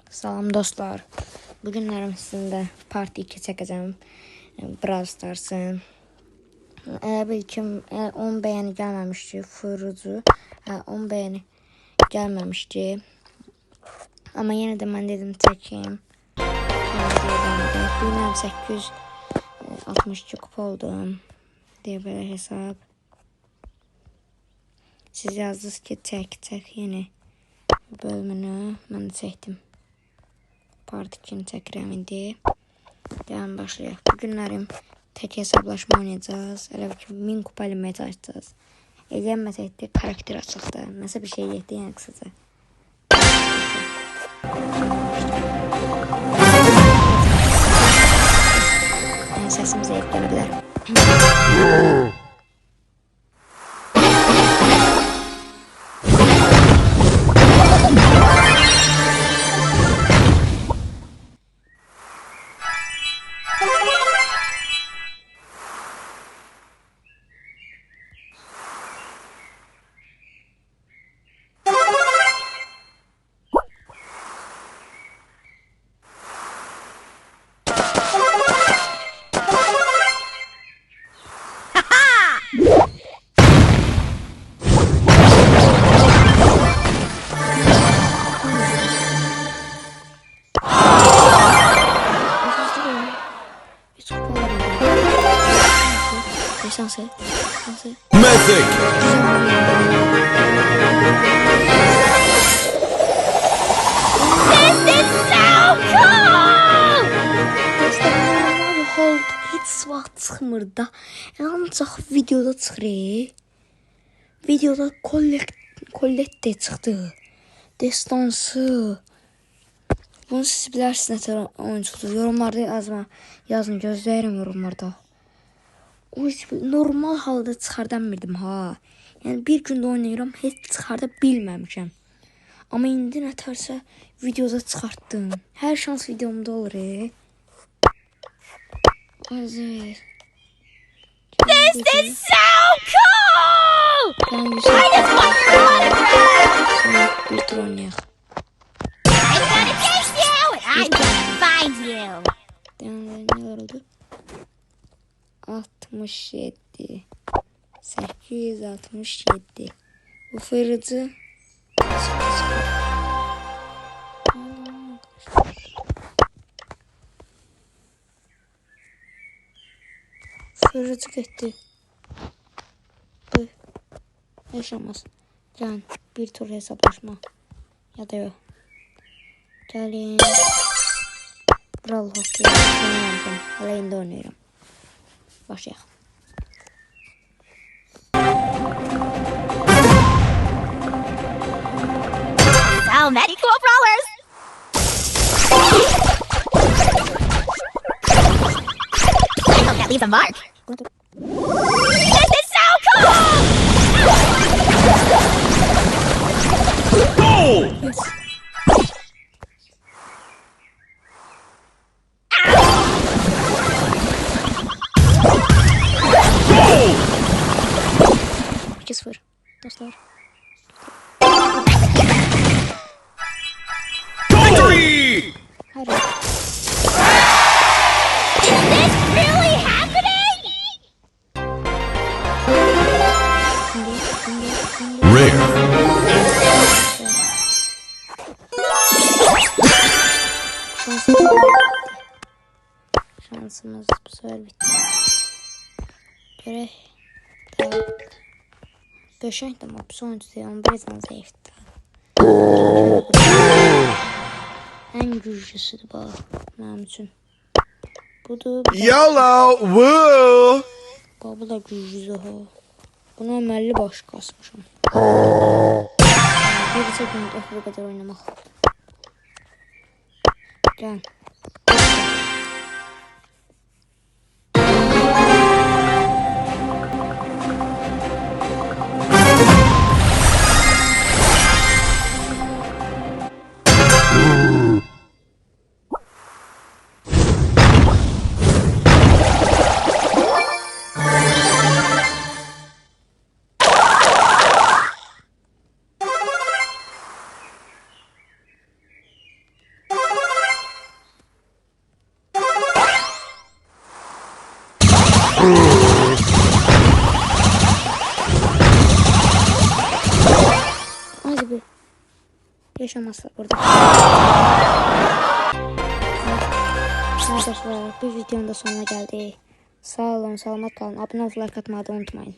Salam dostlar. Bugünlerim sizinle Part 2 çəkəcəm. Brawl Stars'ın. Bil ki 10 bəyəni gəlməmişdi. Fırıcı 10 bəyəni gəlməmişdi. Amma yenə də mən dedim çəkeyim. Bilməm 862 kupa oldum. Deyə belə hesab. Siz yazdınız ki çək yeni bölümünü. Mən də çəkdim. Part 2'ni çəkirəm indi. Devam başlayaq. Bugünlərim tek hesablaşma oynayacağız. Elə ki 1000 kupa eləməyə çalışacağız. Eləyənməsək də karakter açıqda. Nəsə bir şey yetdi yəni qısaca. Yəni səsim zəif gələ bilər. Şansı. Mythic. This is so cool! Hold heç vaxt çıxmır da. Ancaq videoda çıxır. Videoda kollette çıxdı. Destansı. Bunu siz bilərsiniz nətər oyuncudur. Yorumlarda yazın, gözləyirəm yorumlarda. O normal halda çıxardamirdim ha. Yəni bir gündə oynayıram, heç çıxarda bilməmişəm. Amma indi nətərsə videoda çıxartdım. Hər şans videomda olur. Azir. This is so cool! Ben I just want your autograph! bir tur oynayaq. I'm gonna chase you and I'm gonna find you! Deməli nə oldu? 67 867 Bu fırıcı Fırıcı getdi. Bu yaşamaz. Can bir tur hesaplaşma ya da yok. Gelin. Brawl hockey oynayacağım. Hala indi oynuyorum. Başlayaq. So many cool brawlers! I hope that leaves a mark. This is so cool! Goal. Yes. Goal. 2-0 dostlar. Victory. Hayır. Is this really happening? Rare. Şansımız bu sefer bitti. Görək. Qəşəng də mapus oyuncusu amma birazdan zəifdir. Ən güclüsüdür bax mənim üçün. Budur. YOLO. Woo. Bu da güclüdür ha. Buna əməlli baş kasmışam. Bir sekund bu kadar oynamaq. Gel. Hadi bir yaşamazlar burada. Arkadaşlar bu videonun da sonuna geldi. Sağ olun, selamat kalın. Abone olup like atmayı da unutmayın.